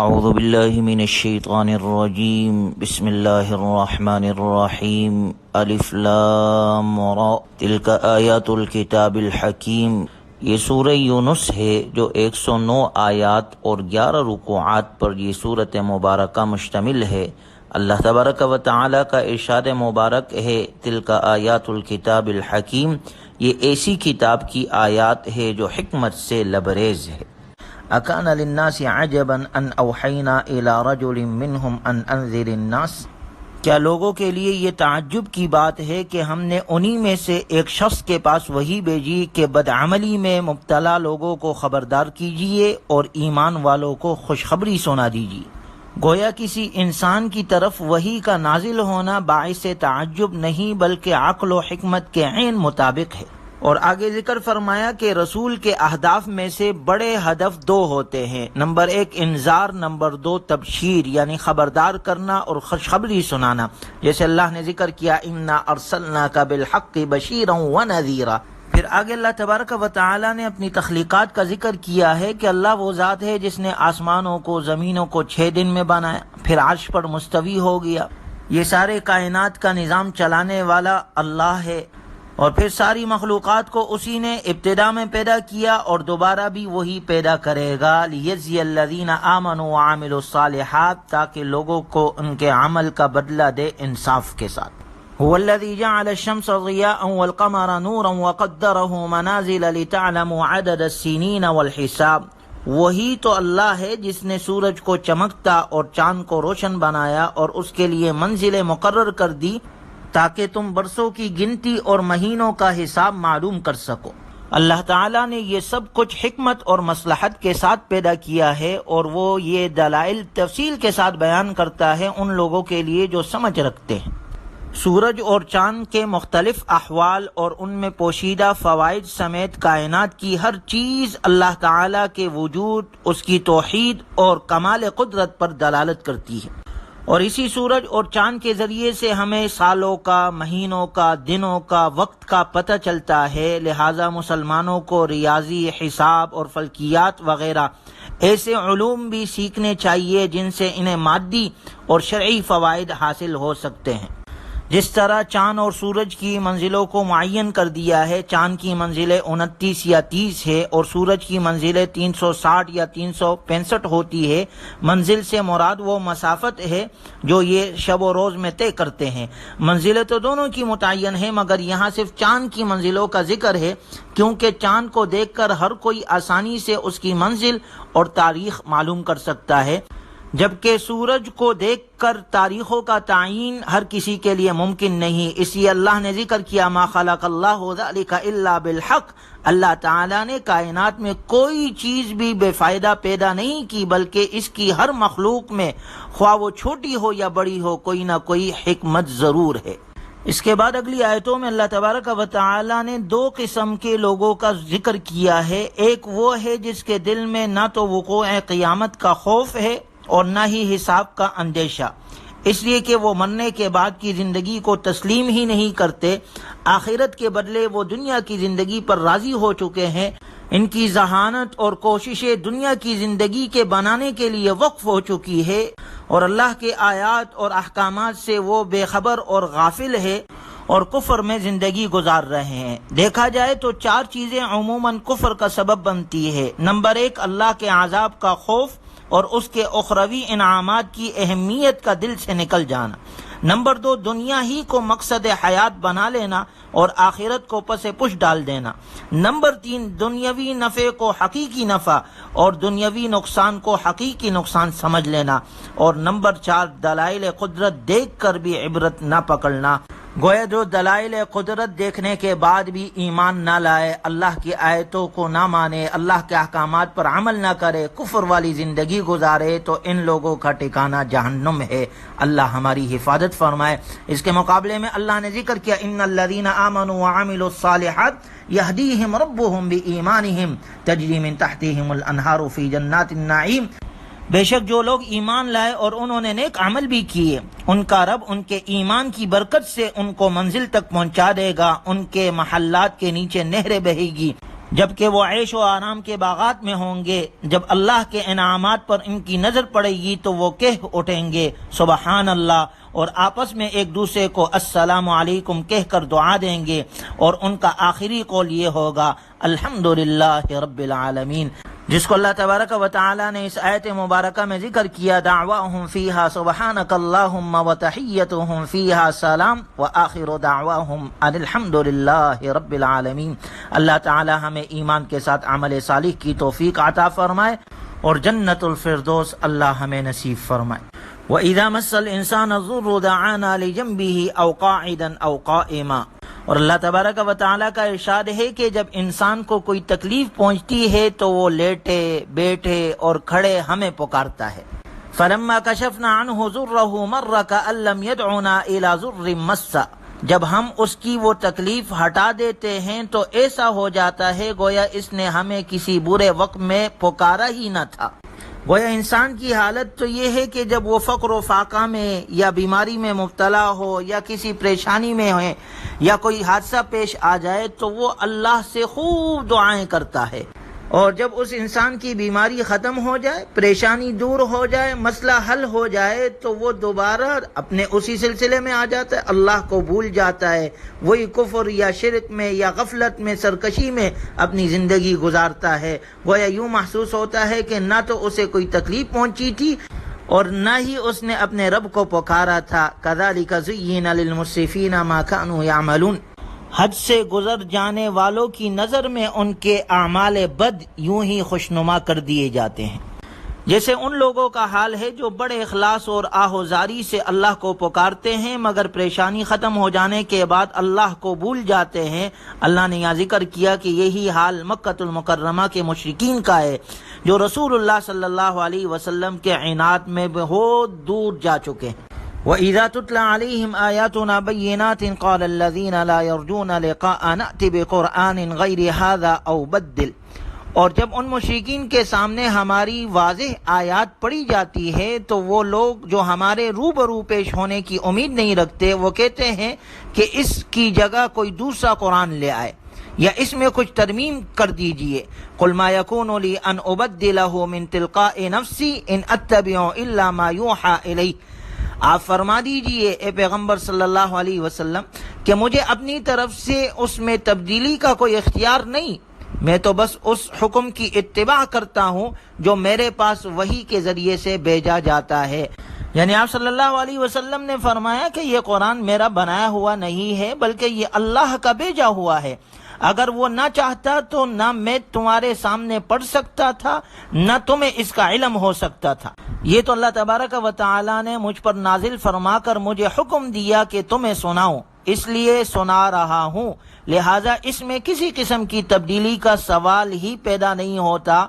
اعوذ باللہ من الشیطان الرجیم بسم اللہ الرحمن الرحیم الف لام را تلک آیات الکتاب الحکیم۔ یہ سورہ یونس ہے جو 109 آیات اور 11 رکوعات پر یہ سورت مبارکہ مشتمل ہے۔ اللہ تبارک و تعالی کا ارشاد مبارک ہے تلک آیات الکتاب الحکیم، یہ ایسی کتاب کی آیات ہے جو حکمت سے لبریز ہے۔ اکان للناس عجبا ان اوحینا الی رجل منہم ان انذر الناس، کیا لوگوں کے لیے یہ تعجب کی بات ہے کہ ہم نے انہی میں سے ایک شخص کے پاس وحی بھیجی کہ بدعملی میں مبتلا لوگوں کو خبردار کیجیے اور ایمان والوں کو خوشخبری سنا دیجیے۔ گویا کسی انسان کی طرف وحی کا نازل ہونا باعث تعجب نہیں بلکہ عقل و حکمت کے عین مطابق ہے۔ اور آگے ذکر فرمایا کہ رسول کے اہداف میں سے بڑے ہدف 2 ہوتے ہیں، نمبر 1 انذار، نمبر 2 تبشیر یعنی خبردار کرنا اور خوشخبری سنانا۔ جیسے اللہ نے ذکر کیا انا ارسلناک بالحق بشیرا ونذیرا۔ پھر آگے اللہ تبارک و تعالی نے اپنی تخلیقات کا ذکر کیا ہے کہ اللہ وہ ذات ہے جس نے آسمانوں کو زمینوں کو 6 دن میں بنایا، پھر عرش پر مستوی ہو گیا۔ یہ سارے کائنات کا نظام چلانے والا اللہ ہے، اور پھر ساری مخلوقات کو اسی نے ابتدا میں پیدا کیا اور دوبارہ بھی وہی پیدا کرے گا، لیجزی الذین آمنوا وعملوا الصالحات، تاکہ لوگوں کو ان کے عمل کا بدلہ دے انصاف کے ساتھ۔ هو الذی جعل الشمس ضیاء والقمر نورا وقدره منازل لتعلموا عدد السنین والحساب، وہی تو اللہ ہے جس نے سورج کو چمکتا اور چاند کو روشن بنایا اور اس کے لیے منزلیں مقرر کر دی تاکہ تم برسوں کی گنتی اور مہینوں کا حساب معلوم کر سکو۔ اللہ تعالیٰ نے یہ سب کچھ حکمت اور مصلحت کے ساتھ پیدا کیا ہے، اور وہ یہ دلائل تفصیل کے ساتھ بیان کرتا ہے ان لوگوں کے لیے جو سمجھ رکھتے ہیں۔ سورج اور چاند کے مختلف احوال اور ان میں پوشیدہ فوائد سمیت کائنات کی ہر چیز اللہ تعالیٰ کے وجود، اس کی توحید اور کمال قدرت پر دلالت کرتی ہے، اور اسی سورج اور چاند کے ذریعے سے ہمیں سالوں کا، مہینوں کا، دنوں کا، وقت کا پتہ چلتا ہے۔ لہٰذا مسلمانوں کو ریاضی، حساب اور فلکیات وغیرہ ایسے علوم بھی سیکھنے چاہیے جن سے انہیں مادی اور شرعی فوائد حاصل ہو سکتے ہیں۔ جس طرح چاند اور سورج کی منزلوں کو معین کر دیا ہے، چاند کی منزلیں 29 یا 30 ہے اور سورج کی منزلیں 360 یا 365 ہوتی ہے۔ منزل سے مراد وہ مسافت ہے جو یہ شب و روز میں طے کرتے ہیں۔ منزلیں تو دونوں کی متعین ہیں، مگر یہاں صرف چاند کی منزلوں کا ذکر ہے، کیونکہ چاند کو دیکھ کر ہر کوئی آسانی سے اس کی منزل اور تاریخ معلوم کر سکتا ہے، جبکہ سورج کو دیکھ کر تاریخوں کا تعین ہر کسی کے لیے ممکن نہیں۔ اس لیے اللہ نے ذکر کیا ما خلق اللہ ذلک الا بالحق، اللہ تعالیٰ نے کائنات میں کوئی چیز بھی بے فائدہ پیدا نہیں کی، بلکہ اس کی ہر مخلوق میں خواہ وہ چھوٹی ہو یا بڑی ہو کوئی نہ کوئی حکمت ضرور ہے۔ اس کے بعد اگلی آیتوں میں اللہ تبارک و تعالی نے 2 قسم کے لوگوں کا ذکر کیا ہے۔ ایک وہ ہے جس کے دل میں نہ تو وقوع قیامت کا خوف ہے اور نہ ہی حساب کا اندیشہ، اس لیے کہ وہ مرنے کے بعد کی زندگی کو تسلیم ہی نہیں کرتے، آخرت کے بدلے وہ دنیا کی زندگی پر راضی ہو چکے ہیں۔ ان کی ذہانت اور کوششیں دنیا کی زندگی کے بنانے کے لیے وقف ہو چکی ہے، اور اللہ کے آیات اور احکامات سے وہ بے خبر اور غافل ہے اور کفر میں زندگی گزار رہے ہیں۔ دیکھا جائے تو 4 چیزیں عموماً کفر کا سبب بنتی ہے۔ نمبر 1 اللہ کے عذاب کا خوف اور اس کے اخروی انعامات کی اہمیت کا دل سے نکل جانا۔ نمبر 2 دنیا ہی کو مقصد حیات بنا لینا اور آخرت کو پس پش ڈال دینا۔ نمبر 3 دنیاوی نفع کو حقیقی نفع اور دنیاوی نقصان کو حقیقی نقصان سمجھ لینا۔ اور نمبر 4 دلائل قدرت دیکھ کر بھی عبرت نہ پکڑنا۔ گویا جو دلائل قدرت دیکھنے کے بعد بھی ایمان نہ لائے، اللہ کی آیتوں کو نہ مانے، اللہ کے احکامات پر عمل نہ کرے، کفر والی زندگی گزارے، تو ان لوگوں کا ٹھکانہ جہنم ہے۔ اللہ ہماری حفاظت فرمائے۔ اس کے مقابلے میں اللہ نے ذکر کیا ان الذین آمنوا وعملوا الصالحات یہدیہم ربہم بایمانہم تجری من تحتہم الانہار فی جنات النعیم، بے شک جو لوگ ایمان لائے اور انہوں نے نیک عمل بھی کیے، ان کا رب ان کے ایمان کی برکت سے ان کو منزل تک پہنچا دے گا، ان کے محلات کے نیچے نہریں بہے گی، جبکہ وہ عیش و آرام کے باغات میں ہوں گے، جب اللہ کے انعامات پر ان کی نظر پڑے گی تو وہ کہہ اٹھیں گے سبحان اللہ، اور آپس میں ایک دوسرے کو السلام علیکم کہہ کر دعا دیں گے، اور ان کا آخری قول یہ ہوگا الحمدللہ رب العالمین، جس کو اللہ تبارک و تعالی نے اس آیت مبارکہ میں ذکر کیا، دعواہم فیہا سبحانک اللہم وتحیتہم فیہا سلام وآخر دعواہم ان الحمدللہ رب العالمین۔ اللہ تعالی ہمیں ایمان کے ساتھ عمل صالح کی توفیق عطا فرمائے اور جنت الفردوس اللہ ہمیں نصیب فرمائے۔ وَإِذَا مَسَّ الْإِنسَانَ الضُّرُّ دَعَانَا لِجَنبِهِ أَوْ قَاعِدًا أَوْ قَائِمًا، اور اللہ تبارک و تعالیٰ کا ارشاد ہے کہ جب انسان کو کوئی تکلیف پہنچتی ہے تو وہ لیٹے، بیٹھے اور کھڑے ہمیں پکارتا ہے۔ فَلَمَّا كَشَفْنَا عَنْهُ ضُرَّهُ مَرَّ كَأَن لَّمْ يَدْعُنَا إِلَىٰ ضُرٍّ مَّسَّ، جب ہم اس کی وہ تکلیف ہٹا دیتے ہیں تو ایسا ہو جاتا ہے گویا اس نے ہمیں کسی برے وقت میں پکارا ہی نہ تھا۔ گویا انسان کی حالت تو یہ ہے کہ جب وہ فقر و فاقہ میں یا بیماری میں مبتلا ہو یا کسی پریشانی میں ہو یا کوئی حادثہ پیش آ جائے تو وہ اللہ سے خوب دعائیں کرتا ہے، اور جب اس انسان کی بیماری ختم ہو جائے، پریشانی دور ہو جائے، مسئلہ حل ہو جائے تو وہ دوبارہ اپنے اسی سلسلے میں آ جاتا ہے، اللہ کو بھول جاتا ہے، وہی کفر یا شرک میں یا غفلت میں، سرکشی میں اپنی زندگی گزارتا ہے۔ گویا یوں محسوس ہوتا ہے کہ نہ تو اسے کوئی تکلیف پہنچی تھی اور نہ ہی اس نے اپنے رب کو پکارا تھا۔ کذالک زین للمسرفین ما کانوا یعملون، حد سے گزر جانے والوں کی نظر میں ان کے اعمال بد یوں ہی خوشنما کر دیے جاتے ہیں، جیسے ان لوگوں کا حال ہے جو بڑے اخلاص اور آہوزاری سے اللہ کو پکارتے ہیں مگر پریشانی ختم ہو جانے کے بعد اللہ کو بھول جاتے ہیں۔ اللہ نے یہاں ذکر کیا کہ یہی حال مکۃ المکرمہ کے مشرکین کا ہے جو رسول اللہ صلی اللہ علیہ وسلم کے عناد میں بہت دور جا چکے ہیں۔ وَإِذَا تُتْلَى عَلَيْهِمْ آيَاتُنَا بَيِّنَاتٍ قَالَ الَّذِينَ لَا يَرْجُونَ لِقَاءَنَا نَأْتِ بِقُرْآنٍ غَيْرِ هَذَا أَوْ بَدِّلْ، اور جب ان مشرکین کے سامنے ہماری واضح آیات پڑھی جاتی ہے تو وہ لوگ جو ہمارے روبرو پیش ہونے کی امید نہیں رکھتے وہ کہتے ہیں کہ اس کی جگہ کوئی دوسرا قرآن لے آئے یا اس میں کچھ ترمیم کر دیجئے۔ قُلْ مَا يَكُونُ لِي أَنْ أُبَدِّلَهُ مِنْ تِلْقَاءِ نَفْسِي إِنْ أَتَّبِعُ إِلَّا مَا يُوحَى إِلَيَّ، آپ فرما دیجئے اے پیغمبر صلی اللہ علیہ وسلم کہ مجھے اپنی طرف سے اس میں تبدیلی کا کوئی اختیار نہیں، میں تو بس اس حکم کی اتباع کرتا ہوں جو میرے پاس وحی کے ذریعے سے بھیجا جاتا ہے۔ یعنی آپ صلی اللہ علیہ وسلم نے فرمایا کہ یہ قرآن میرا بنایا ہوا نہیں ہے بلکہ یہ اللہ کا بھیجا ہوا ہے، اگر وہ نہ چاہتا تو نہ میں تمہارے سامنے پڑھ سکتا تھا نہ تمہیں اس کا علم ہو سکتا تھا۔ یہ تو اللہ تبارک و تعالی نے مجھ پر نازل فرما کر مجھے حکم دیا کہ تمہیں سناؤں، اس لیے سنا رہا ہوں، لہٰذا اس میں کسی قسم کی تبدیلی کا سوال ہی پیدا نہیں ہوتا۔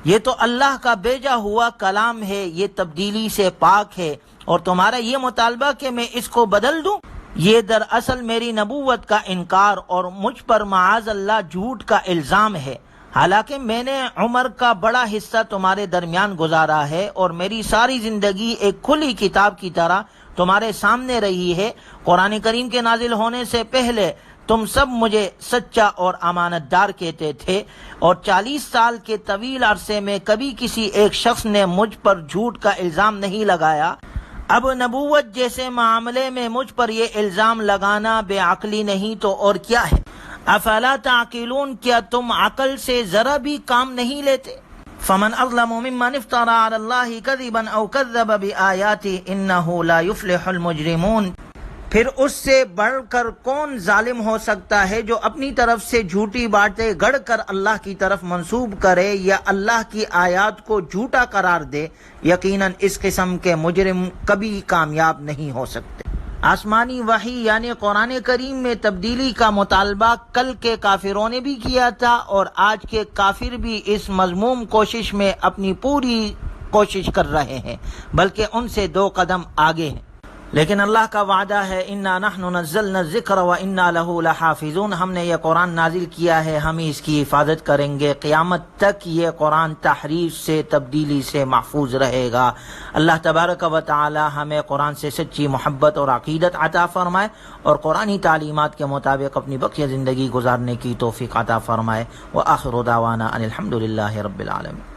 یہ تو اللہ کا بھیجا ہوا کلام ہے، یہ تبدیلی سے پاک ہے، اور تمہارا یہ مطالبہ کہ میں اس کو بدل دوں، یہ دراصل میری نبوت کا انکار اور مجھ پر معاذ اللہ جھوٹ کا الزام ہے۔ حالانکہ میں نے عمر کا بڑا حصہ تمہارے درمیان گزارا ہے اور میری ساری زندگی ایک کھلی کتاب کی طرح تمہارے سامنے رہی ہے۔ قرآن کریم کے نازل ہونے سے پہلے تم سب مجھے سچا اور امانت دار کہتے تھے، اور 40 سال کے طویل عرصے میں کبھی کسی ایک شخص نے مجھ پر جھوٹ کا الزام نہیں لگایا۔ اب نبوت جیسے معاملے میں مجھ پر یہ الزام لگانا بے عقلی نہیں تو اور کیا ہے؟ افلا تعقلون، کیا تم عقل سے ذرا بھی کام نہیں لیتے؟ فمن اظلم ممن افترى على الله كذبا او كذب بآياته انه لا يفلح المجرمون، پھر اس سے بڑھ کر کون ظالم ہو سکتا ہے جو اپنی طرف سے جھوٹی باتیں گڑھ کر اللہ کی طرف منسوب کرے یا اللہ کی آیات کو جھوٹا قرار دے؟ یقیناً اس قسم کے مجرم کبھی کامیاب نہیں ہو سکتے۔ آسمانی وحی یعنی قرآن کریم میں تبدیلی کا مطالبہ کل کے کافروں نے بھی کیا تھا، اور آج کے کافر بھی اس مذموم کوشش میں اپنی پوری کوشش کر رہے ہیں، بلکہ ان سے 2 قدم آگے ہیں۔ لیکن اللہ کا وعدہ ہے انا نحن نزلنا الذکر وانا له لحافظون، ہم نے یہ قرآن نازل کیا ہے، ہم اس کی حفاظت کریں گے، قیامت تک یہ قرآن تحریف سے، تبدیلی سے محفوظ رہے گا۔ اللہ تبارک و تعالی ہمیں قرآن سے سچی محبت اور عقیدت عطا فرمائے اور قرآنی تعلیمات کے مطابق اپنی بقیہ زندگی گزارنے کی توفیق عطا فرمائے۔ وآخر دعوانا ان الحمد للہ رب العالمین۔